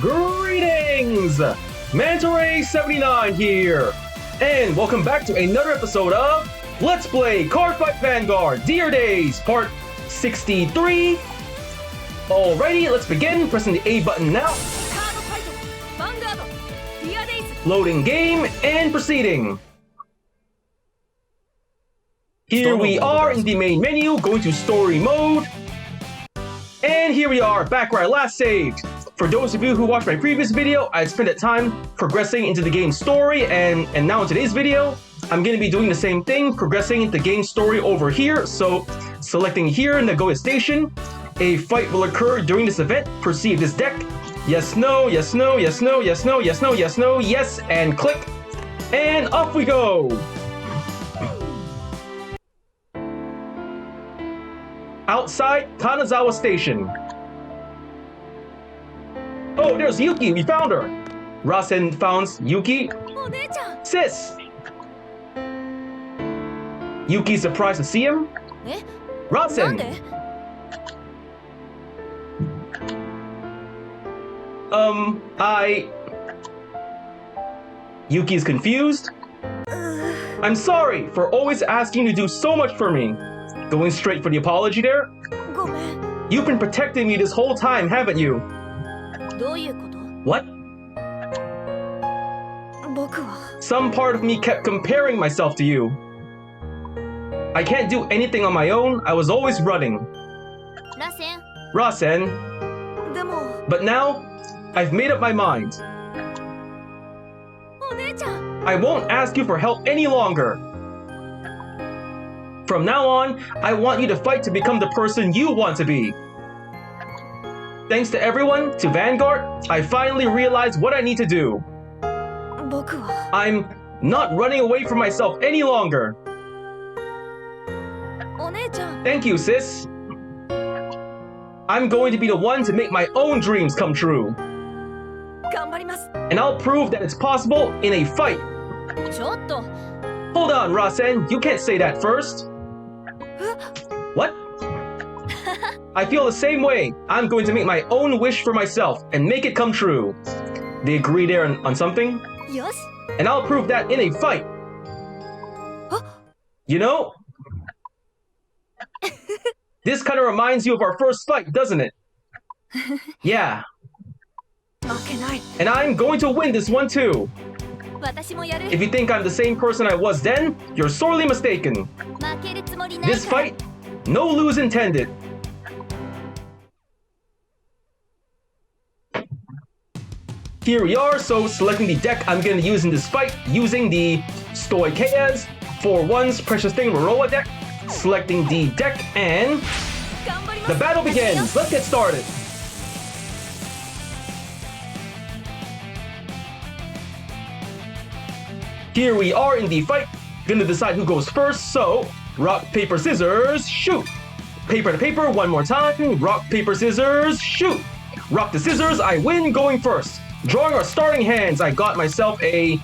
Greetings! Mantore79 here, and welcome back to another episode of Let's Play Cardfight Vanguard Dear Days, part 63. Alrighty, let's begin. Pressing the A button now. Loading game and proceeding. Here we are in the main menu, going to story mode. And here we are, back where I last saved. For those of you who watched my previous video, I spent that time progressing into the game's story, and now in today's video, I'm going to be doing the same thing, progressing into the game story over here. So, selecting here in Nagoya Station, a fight will occur during this event. Perceive this deck. Yes, no, yes, no, yes, no, yes, no, yes, no, yes, no, yes, and click. And off we go! Outside Kanazawa Station. Oh, there's Yuki, we found her! Rasen founds Yuki. Sis! Yuki's surprised to see him. Rasen! Yuki's confused. I'm sorry for always asking you to do so much for me. Going straight for the apology there? You've been protecting me this whole time, haven't you? What? Some part of me kept comparing myself to you. I can't do anything on my own, I was always running. Rasen. But now, I've made up my mind. I won't ask you for help any longer. From now on, I want you to fight to become the person you want to be. Thanks to everyone, to Vanguard, I finally realized what I need to do. I'm not running away from myself any longer. Thank you, sis. I'm going to be the one to make my own dreams come true. And I'll prove that it's possible in a fight. Hold on, Rasen, you can't say that first. What? I feel the same way. I'm going to make my own wish for myself and make it come true. They agree there on something? Yes. And I'll prove that in a fight. You know? This kind of reminds you of our first fight, doesn't it? Yeah. And I'm going to win this one too. If you think I'm the same person I was then, you're sorely mistaken. This fight, no lose intended. Here we are, so selecting the deck I'm going to use in this fight, using the Stoikea's 4-1's Precious Thing Roroa deck. Selecting the deck, and the battle begins. Let's get started. Here we are in the fight. Gonna decide who goes first, so rock, paper, scissors, shoot. Paper to paper, one more time. Rock, paper, scissors, shoot. Rock the scissors, I win going first. Drawing our starting hands, I got myself a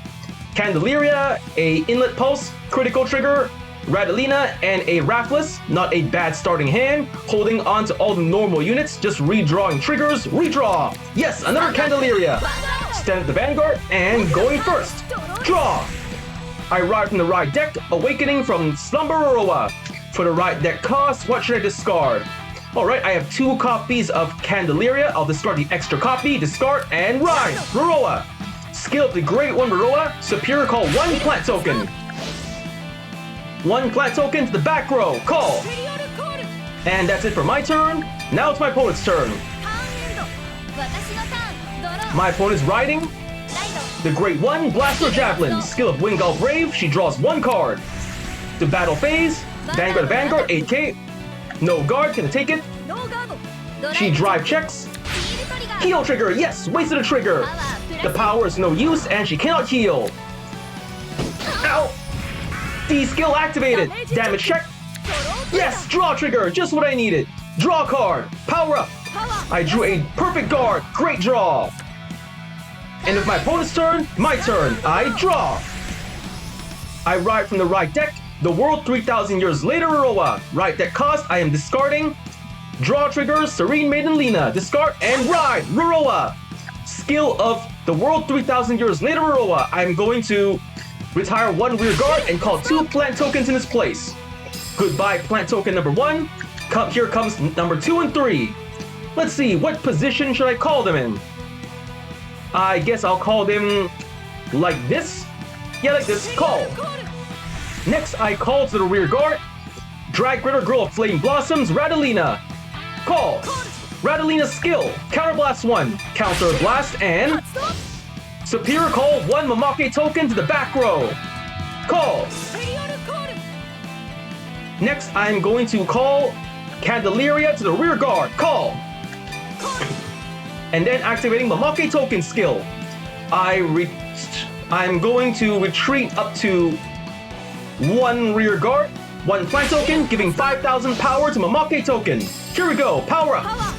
Candelaria, a Inlet Pulse, Critical Trigger, Radalina, and a Raffless. Not a bad starting hand. Holding on to all the normal units, just redrawing triggers. Redraw! Yes, another Candelaria. Stand at the Vanguard, and going first. Draw! I ride from the right deck, Awakening from Slumber Roroa. For the right deck cost, what should I discard? Alright, I have 2 copies of Candelaria. I'll discard the extra copy, discard, and ride! Roroa! Skill of the Great One Roroa, Superior Call 1 plant token. 1 plant token to the back row, call! And that's it for my turn. Now it's my opponent's turn. My opponent's riding the Great One, Blaster Javelin. Skill of Wingull Brave, she draws 1 card. The battle phase, Vanguard to Vanguard, 8k. No guard, can I take it? She drive checks. Heal trigger, yes, wasted a trigger. The power is no use, and she cannot heal. Ow! D skill activated. Damage check. Yes, draw trigger, just what I needed. Draw card, power up. I drew a perfect guard, great draw. And if my opponent's turn, my turn, I draw. I ride from the right deck, the world 3,000 years later Roroa. Right deck cost, I am discarding. Draw trigger, Serene Maiden Lina, discard and ride, Roroa. Skill of the world 3,000 years later Roa. I'm going to retire one rear guard and call 2 plant tokens in its place. Goodbye plant token number 1. Here comes number 2 and 3. Let's see, what position should I call them in? I guess I'll call them like this. Yeah, like this. Call. Next, I call to the rear guard. Drag Ritter Girl of Flame Blossoms, Radalina. Call. Radalina's skill. Counter Blast 1. Counter Blast and... Superior Call 1 Mamake token to the back row. Call. Next, I'm going to call Candelaria to the rear guard. Call. And then activating Mamake token skill. I'm going to retreat up to 1 rear guard, 1 plant token, giving 5,000 power to Mamake token. Here we go, power up.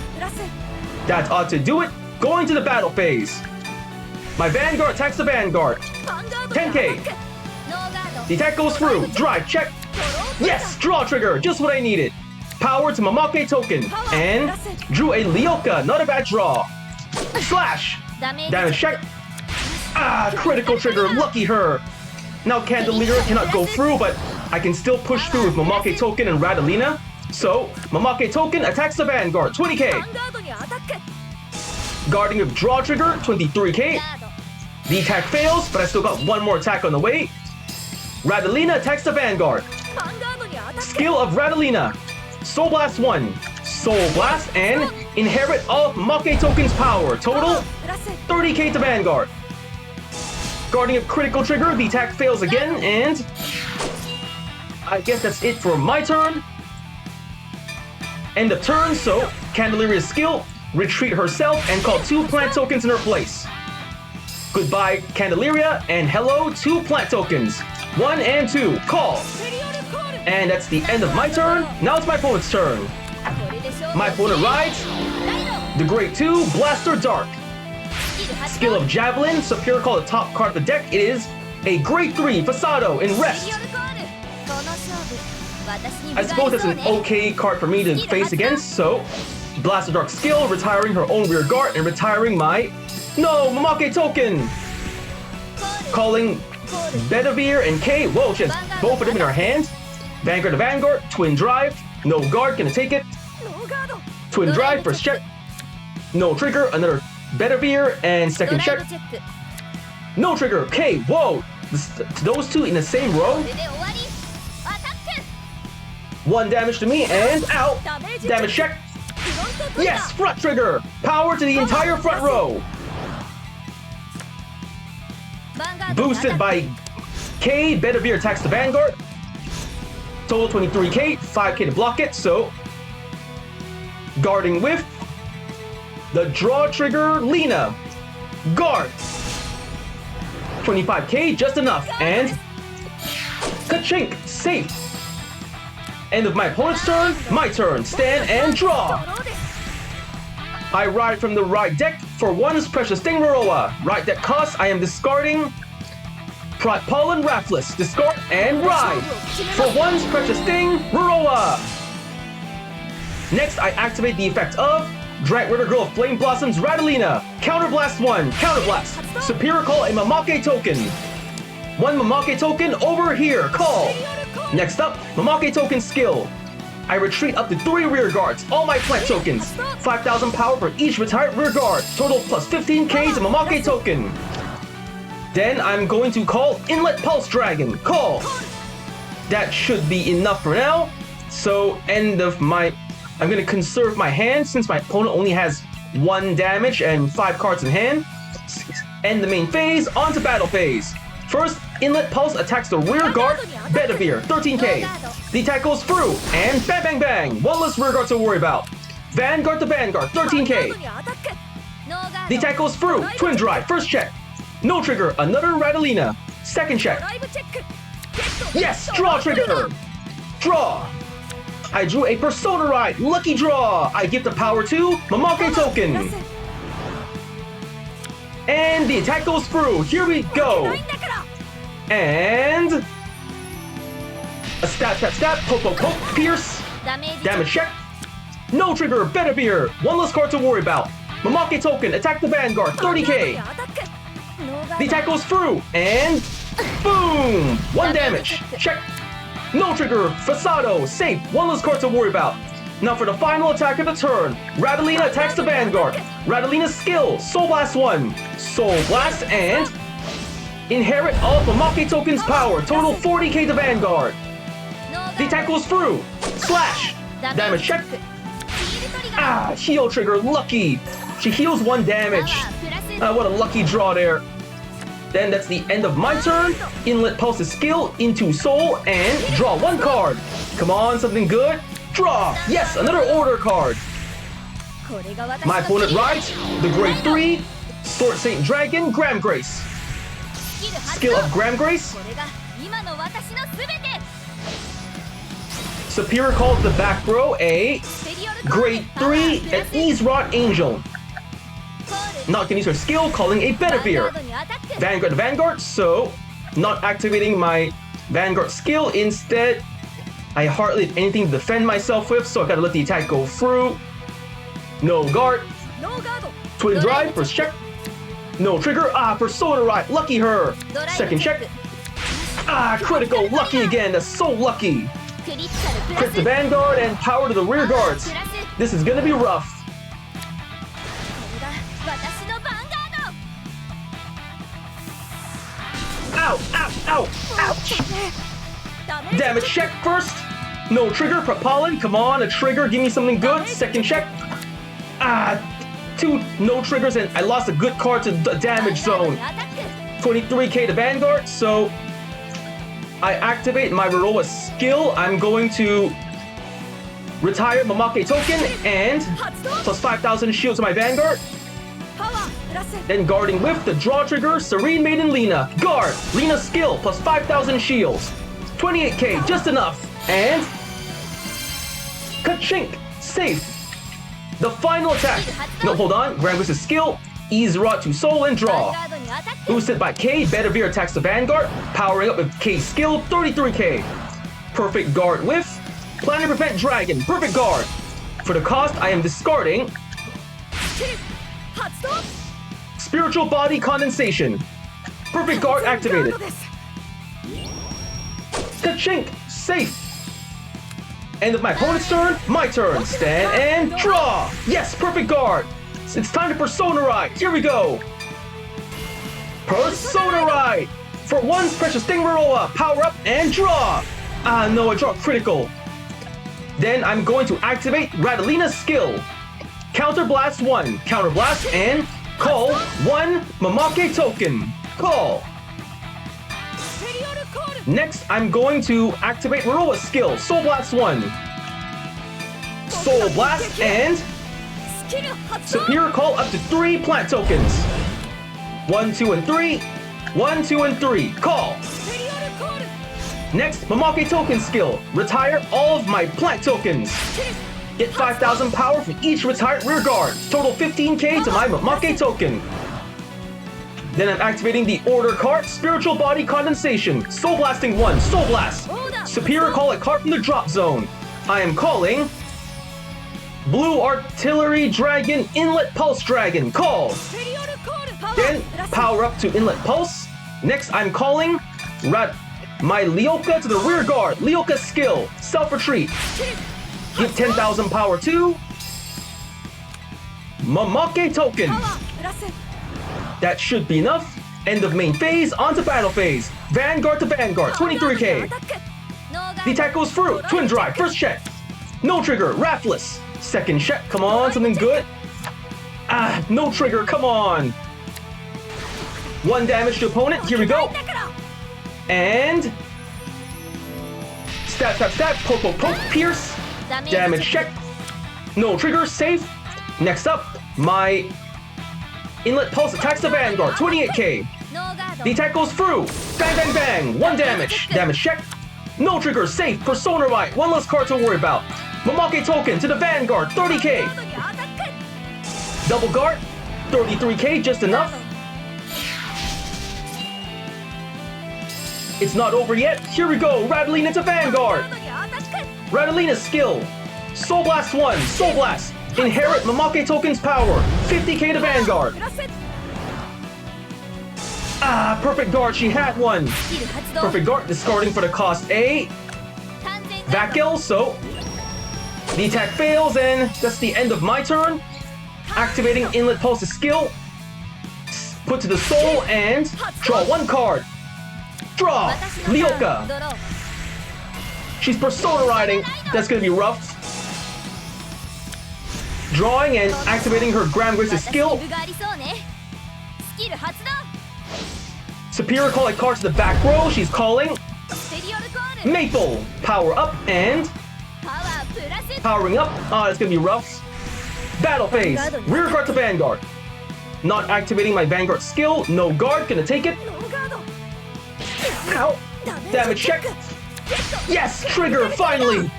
That ought to do it. Going to the battle phase. My Vanguard attacks the Vanguard. 10k. The attack goes through. Drive, check. Yes, draw trigger, just what I needed. Power to Mamake token. And drew a Leoka, not a bad draw. Slash. Damage check. Ah, critical trigger, lucky her. Now Candelaria cannot go through, but I can still push through with Mamake token and Radalina. So, Mamake token attacks the Vanguard, 20k. Guarding with draw trigger, 23k. The attack fails, but I still got 1 more attack on the way. Radalina attacks the Vanguard. Skill of Radalina. Soul Blast 1. Soul Blast and inherit all of Mamake token's power. Total, 30k to Vanguard. Guarding of critical trigger, the attack fails again, and I guess that's it for my turn. End of turn, so Candelaria's skill, retreat herself and call 2 plant tokens in her place. Goodbye Candelaria, and hello 2 plant tokens. 1 and 2, call. And that's the end of my turn. Now it's my opponent's turn. My opponent rides the Grade 2 Blaster Dark. Skill of Javelin, Superior Call the top card of the deck. It is a Grade 3 Fasado in Rest. I suppose that's an okay card for me to face against, so Blaster Dark skill, retiring her own rear guard and retiring my... No, Mamake token! Calling Bedivere and K. Whoa, she has both of them in her hand. Vanguard to Vanguard, Twin Drive, no guard, gonna take it. Twin Drive, first check. No trigger, another Bedivere, and second check. No trigger, K, whoa! Those 2 in the same row. 1 damage to me, and out! Damage check. Yes, front trigger! Power to the entire front row! Boosted by K, Bedivere attacks the Vanguard. Total 23k, 5k to block it, so... Guarding with... the draw trigger, Lena. Guard. 25k, just enough, and... Ka-chink, safe. End of my opponent's turn, my turn. Stand and draw. I ride from the right deck for 1's Precious Thing Roroa. Right deck cost, I am discarding Pollen Raffles. Discard and ride for 1's Precious Thing Roroa. Next, I activate the effect of Drag Ritter Girl of Flame Blossoms Radalina. Counter Blast 1. Counter Blast. Superior Call a Mamake token. 1 Mamake token over here. Call. Next up, Mamake token skill. I retreat up to 3 rear guards, all my plant tokens. 5,000 power for each retired rear guard. Total plus 15k to Mamake token. Then I'm going to call Inlet Pulse Dragon. Call. That should be enough for now. So end of my... I'm going to conserve my hand since my opponent only has 1 damage and 5 cards in hand. End the main phase, on to battle phase. First, Inlet Pulse attacks the rear guard, Bedivere, 13k. The attack goes through, and bang bang bang, 1 less rear guard to worry about. Vanguard to Vanguard, 13k. The attack goes through, Twin Drive, first check. No trigger, another Radalina. Second check. Yes, draw trigger. Draw. I drew a Persona Ride, lucky draw. I give the power to Mamake token. And the attack goes through, here we go. And a stab, poke, poke, poke, pierce. Damage check. No trigger, Bedivere. 1 less card to worry about. Mamake token, attack the Vanguard, 30k. The attack goes through, and boom! 1 damage. Check. No trigger, Fasado, safe, 1 less card to worry about. Now for the final attack of the turn, Radalina attacks the Vanguard. Radalina's skill, Soul Blast 1. Soul Blast and inherit all of Mamake token's power, total 40k to Vanguard. The attack goes through. Slash. Damage check. Ah, heal trigger, lucky. She heals 1 damage. What a lucky draw there. Then that's the end of my turn. Inlet Pulse's skill into Soul and draw 1 card. Come on, something good. Draw. Yes, another order card. My opponent rides the Grade 3 Sword Saint Dragon Graham Grace. Skill of Graham Grace. Superior calls the back row a Grade 3 an Ease Rod Angel. Not gonna use her skill, calling a Bedivere. Vanguard to Vanguard, so not activating my Vanguard skill. Instead, I hardly have anything to defend myself with, so I gotta let the attack go through. No guard. Twin Drive, first check. No trigger. Ah, Persona Ride, lucky her. Second check. Ah, critical, lucky again, that's so lucky. Crit the Vanguard and power to the rear guards. This is gonna be rough. Ow, ow, ow, ouch. Damage check first. No trigger, Propellant, come on, a trigger, give me something good. Second check. Ah, 2 no triggers and I lost a good card to the damage zone. 23k to Vanguard, so I activate my Raroa skill. I'm going to retire Mamake token and plus 5,000 shield to my Vanguard. Then guarding with the draw trigger, Serene Maiden Lina. Guard, Lina's skill plus 5,000 shields. 28k, just enough. And Kachink, safe. The final attack. No, hold on. Graham Grace's skill, Ease Rod to Soul and draw. Boosted by K, Bedivere attacks the Vanguard, powering up with K's skill, 33k. Perfect guard with Plan to Prevent Dragon, perfect guard. For the cost, I am discarding Spiritual Body Condensation. Perfect guard activated. Kachink, safe. End of my opponent's turn, my turn. Stand and draw. Yes, perfect guard. It's time to Persona Ride. Here we go. Persona Ride. For 1 Precious Thing Raroa, power up and draw. Ah, no, I draw critical. Then I'm going to activate Radalina's skill. Counter Blast 1, Counter Blast, and call 1 Mamake token. Call. Next, I'm going to activate Raroa's skill, Soul Blast 1. Soul Blast and Superior Call up to 3 plant tokens. 1, 2, and 3. 1, 2, and 3. Call. Next, Mamake token skill. Retire all of my plant tokens. Get 5,000 power from each retired rear guard. Total 15k to my Mamake token. Then I'm activating the order card, Spiritual Body Condensation. Soul Blasting 1, Soul Blast. Superior Call a card from the drop zone. I am calling Blue Artillery Dragon Inlet Pulse Dragon. Call. Then power up to Inlet Pulse. Next, I'm calling my Leoka to the rear guard. Leoka skill, self-retreat. Give 10,000 power to Mamake token. That should be enough. End of main phase, onto battle phase. Vanguard to Vanguard, 23k. The attack goes through. Twin Drive, first check. No trigger, Raftless. Second check, come on, something good. Ah, no trigger, come on. 1 damage to opponent, here we go. And stab, stab, stab, poke, poke, poke, pierce. Damage check. No trigger, safe. Next up, my Inlet Pulse attacks the Vanguard, 28k. The attack goes through. Bang, bang, bang. 1 damage. Damage check. No trigger, safe. Persona Ride, 1 less card to worry about. Mamake token to the Vanguard, 30k. Double guard, 33k, just enough. It's not over yet. Here we go. Radalina to Vanguard. Radalina's skill. Soul Blast 1, Soul Blast. Inherit Mamake Token's power. 50k to Vanguard. Ah, perfect guard. She had one. Perfect guard. Discarding for the cost A. Vacuum, so the attack fails, and that's the end of my turn. Activating Inlet Pulse's skill. Put to the soul and draw one card. Draw! Ryoka. She's Persona riding. That's gonna be rough. Drawing and activating her Grand Grace's skill. Superior calling card to the back row. She's calling Maple. Power up and powering up. Ah, that's gonna be rough. Battle phase. Rear guard to Vanguard. Not activating my Vanguard skill. No guard. Gonna take it. Ow. Damage check. Yes! Trigger, finally!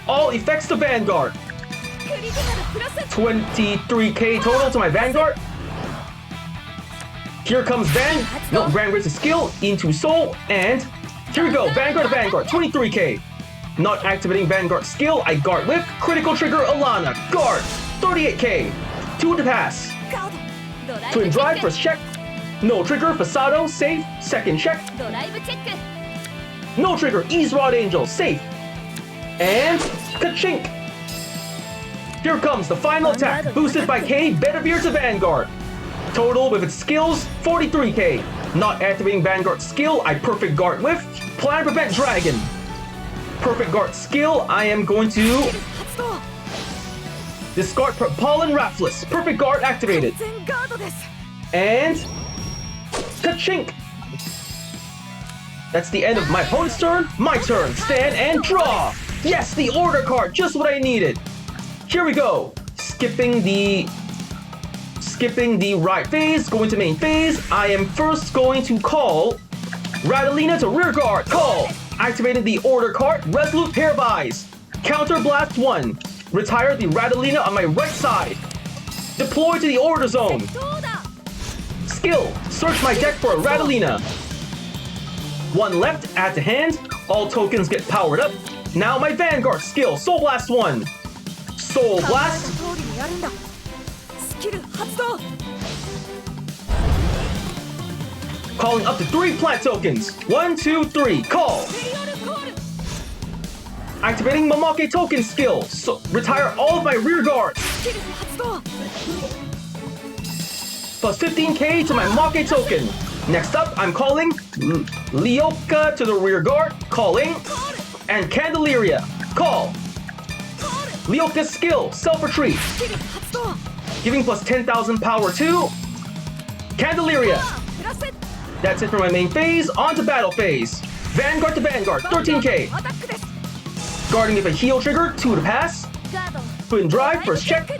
All effects to Vanguard. 23k total to my Vanguard. Here comes Grand Grace's skill into Soul, and here we go, Vanguard to Vanguard, 23k. Not activating Vanguard skill, I guard with critical trigger Alana, guard, 38k. 2 to pass. Twin drive, first check. No trigger, Fasado, safe, second check. No trigger, Ease Rod Angel, safe. And ka-chink. Here comes the final attack, boosted by K, Bedivere to Vanguard. Total with its skills, 43k. Not activating Vanguard skill, I perfect guard with Plan Prevent Dragon. Perfect guard skill, I am going to discard Pollen Raffles. Perfect guard activated. And ka-chink. That's the end of my opponent's turn. My turn. Stand and draw. Yes, the order card, just what I needed. Here we go. Skipping the right phase, going to main phase. I am first going to call Radalina to rear guard. Call. Activated the order card, Resolute Pair of Eyes. Counter Blast 1. Retire the Radalina on my right side. Deploy to the order zone. Skill. Search my deck for a Radalina. 1 left, add to hand. All tokens get powered up. Now my Vanguard skill, Soul Blast 1. Soul Blast. Calling up to 3 plant tokens. 1, 2, 3, call. Activating Mamake token skill. So retire all of my rear guards. Plus 15k to my Mamake token. Next up, I'm calling Ryoka to the rear guard. Calling. And Candelaria. Call. Ryoka's skill, self-retreat. Giving plus 10,000 power to Candelaria. That's it for my main phase. On to battle phase. Vanguard to Vanguard, 13k. Guarding with a heal trigger, 2 to pass. Twin drive, first check.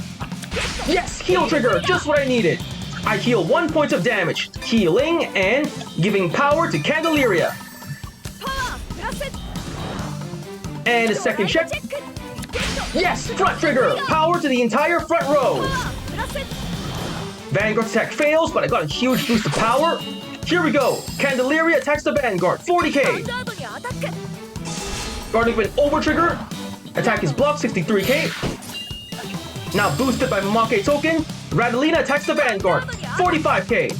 Yes, heal trigger, just what I needed. I heal 1 point of damage. Healing and giving power to Candelaria. And a second check. Yes, front trigger, power to the entire front row. Vanguard attack fails, but I got a huge boost of power. Here we go. Candelaria attacks the Vanguard, 40k. Guarding with an over trigger. Attack is blocked, 63k. Now boosted by Mamake token. Radalina attacks the Vanguard, 45k.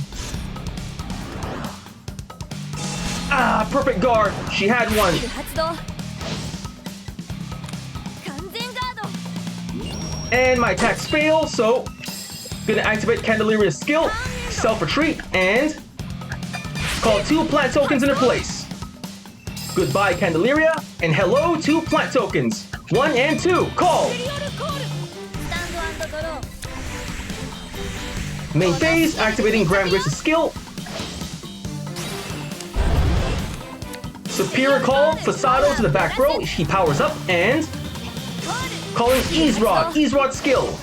Ah, perfect guard. She had one. And my attacks fail, so gonna activate Candelaria's skill, self-retreat, and call 2 plant tokens into place. Goodbye, Candelaria, and hello, 2 plant tokens. 1 and 2, call. Main phase, activating Grand Grace's skill. Superior call, Fasado to the back row. He powers up and calling Ease Rod skill.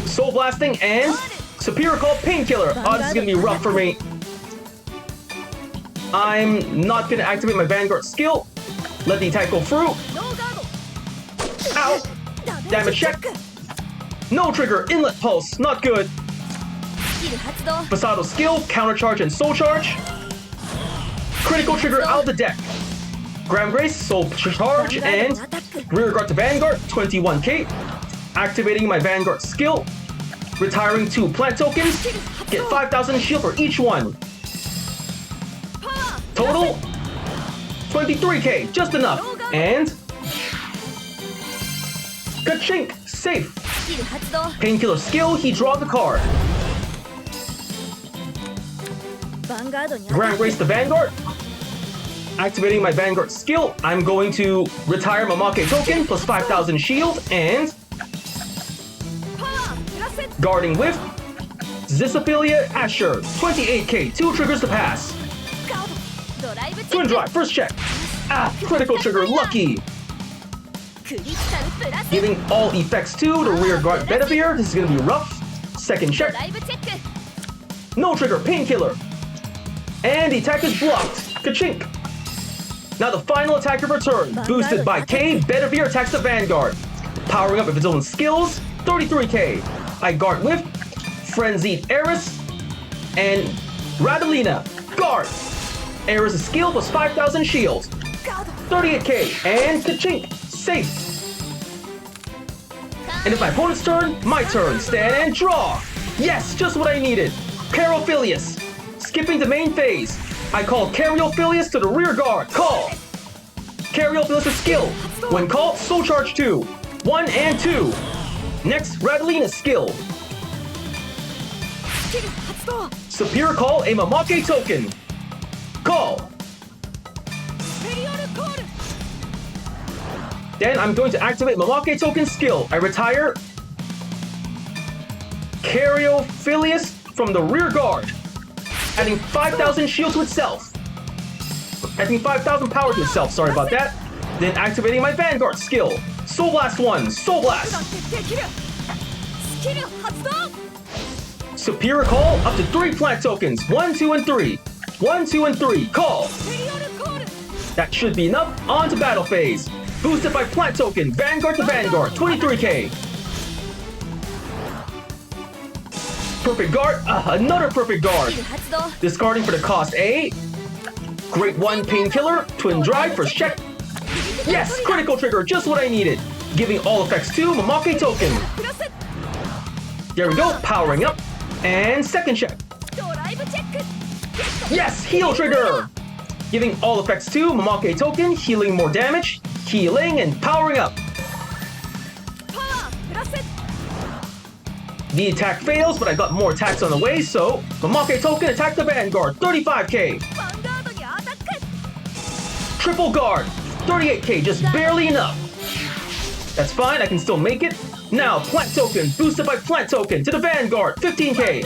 Soul Blasting and Superior Call Painkiller. Oh, this is gonna be rough for me. I'm not gonna activate my Vanguard skill. Let the attack go through. Ow! Damage check. No trigger, Inlet Pulse, not good. Fasado skill, Counter Charge and Soul Charge. Critical trigger out of the deck. Grand Grace, Soul Charge, and Rear Guard to Vanguard, 21k. Activating my Vanguard skill. Retiring 2 plant tokens. Get 5,000 shield for each one. Total 23k, just enough. And ka-chink, safe. Painkiller skill, he draws the card. Grand Race the Vanguard. Activating my Vanguard skill, I'm going to retire Mamake token plus 5,000 shield and Guarding Whiff. Zisophilia Asher, 28k, 2 triggers to pass. Twin Drive, first check. Critical trigger, lucky. Giving all effects to the rear guard Bedivere. This is gonna be rough. Second check. No trigger, Painkiller. And the attack is blocked. Ka-chink. Now the final attack of her turn. Boosted by K, Bedivere attacks the Vanguard. Powering up with its own skills, 33k. I guard with Frenzied Eris and Radalina. Guard. Eris' skill plus 5,000 shield. 38k and ka-chink. Safe. And if my opponent's turn, my turn. Stand and draw. Yes, just what I needed. Carophilius. Skipping the main phase. I call Carophilius to the rear guard. Call. Carophilius' skill. When called, Soul Charge 2. 1 and 2. Next, Radalina's skill. Superior Call a Mamake token. Call. Then I'm going to activate Mamake token skill. I retire Carophilius from the rear guard, adding 5,000 shield to itself. Adding 5,000 power to itself, sorry about that. Then activating my Vanguard skill. Soul Blast 1, Soul Blast. Superior Call up to 3 plant tokens. 1, 2, and 3. 1, 2, and 3. Call. That should be enough. On to battle phase. Boosted by plant token. Vanguard to Vanguard. 23k. Perfect guard. Another perfect guard. Discarding for the cost A. Great 1 Painkiller. Twin Drive. First check. Yes! Critical trigger. Just what I needed. Giving all effects to Mamake token. There we go. Powering up. And second check. Yes! Heal trigger! Giving all effects to Mamake token. Healing more damage. Healing and powering up. The attack fails, but I got more attacks on the way, so Mamake token attack the Vanguard. 35k. Triple guard. 38k, just barely enough. That's fine, I can still make it. Now, plant token, boosted by plant token to the Vanguard, 15k.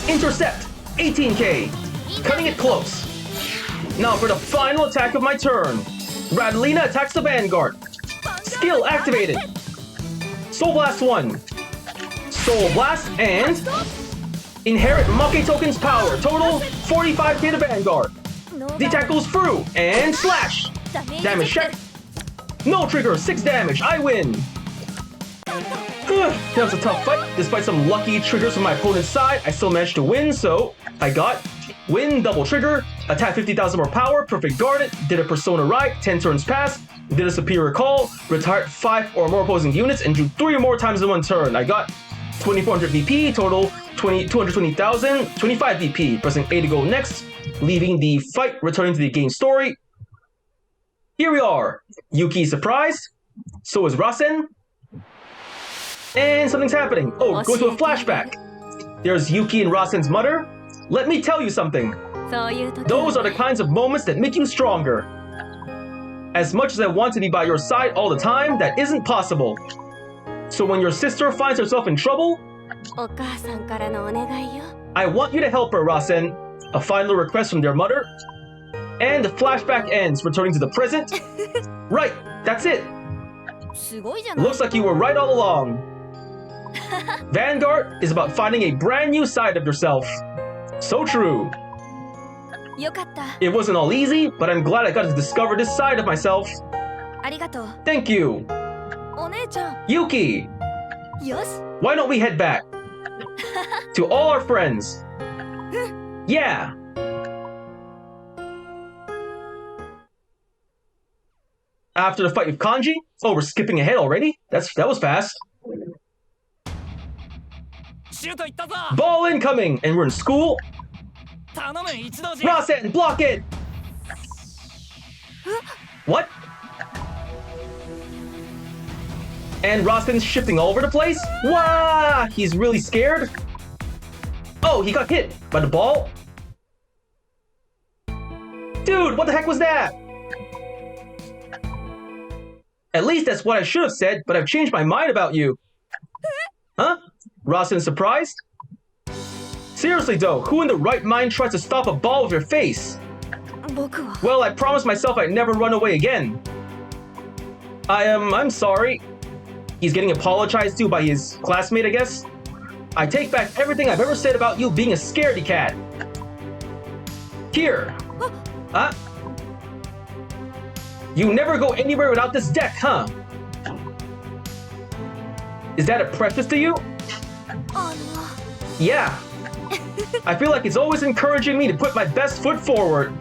Intercept, 18k. Cutting it close. Now for the final attack of my turn. Radalina attacks the Vanguard. Skill activated. Soul Blast 1. Soul Blast and inherit Mamake token's power. Total 45k to Vanguard. The attack goes through and slash. Damage check. No trigger, 6 damage. I win. That was a tough fight. Despite some lucky triggers from my opponent's side, I still managed to win, so I got win, double trigger, attack 50,000 more power, perfect guarded, did a persona right, 10 turns passed, did a superior call, retired 5 or more opposing units, and drew 3 or more times in 1 turn. I got 2400 VP, total 220,000, 25 VP, pressing A to go next, leaving the fight, returning to the game story. Here we are. Yuki is surprised, so is Rasen, and something's happening. Oh, go to a flashback. There's Yuki and Rasen's mother. Let me tell you something. Those are the kinds of moments that make you stronger. As much as I want to be by your side all the time, that isn't possible. So when your sister finds herself in trouble, I want you to help her, Rasen. A final request from their mother. And the flashback ends, returning to the present. Right, that's it. Looks like you were right all along. Vanguard is about finding a brand new side of yourself. So true. It wasn't all easy, but I'm glad I got to discover this side of myself. Thank you. Yuki, why don't we head back? To all our friends. Yeah. After the fight with Kanji? Oh, we're skipping ahead already? That was fast. Ball incoming! And we're in school. Rasen, block it! What? And Rasen's shifting all over the place? Wow! He's really scared. Oh, he got hit by the ball. Dude, what the heck was that? At least that's what I should have said, but I've changed my mind about you. Huh? Rasen surprised? Seriously though, who in the right mind tries to stop a ball with your face? Well, I promised myself I'd never run away again. I'm sorry. He's getting apologized to by his classmate, I guess. I take back everything I've ever said about you being a scaredy cat. Here. Huh? You never go anywhere without this deck, huh? Is that a preface to you? Yeah. I feel like it's always encouraging me to put my best foot forward.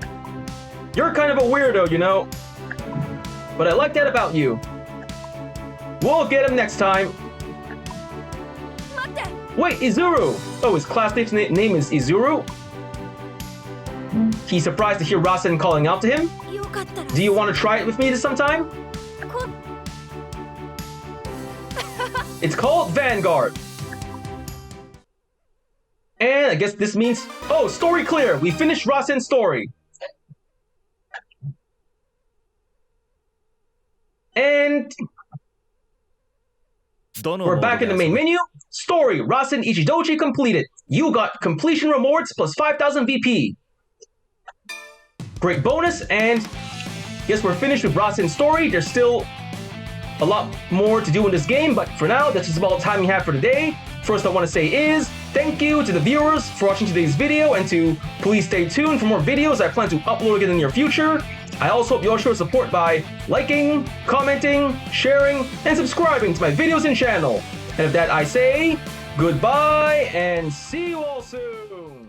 You're kind of a weirdo, you know. But I like that about you. We'll get him next time. Wait, Izuru! Oh, his classmate's name is Izuru? He's surprised to hear Rasen calling out to him. Do you want to try it with me sometime? It's called Vanguard. And I guess this means... Oh, story clear! We finished Rasen's story. And... we're back in the main menu. Story, Rasen Ichidoji completed. You got completion rewards plus 5,000 VP. Great bonus, and yes, we're finished with Rasen's story. There's still a lot more to do in this game, but for now, that's just about all the time we have for today. First, I want to say is thank you to the viewers for watching today's video, and to please stay tuned for more videos I plan to upload again in the near future. I also hope you all show support by liking, commenting, sharing, and subscribing to my videos and channel. And with that, I say goodbye and see you all soon.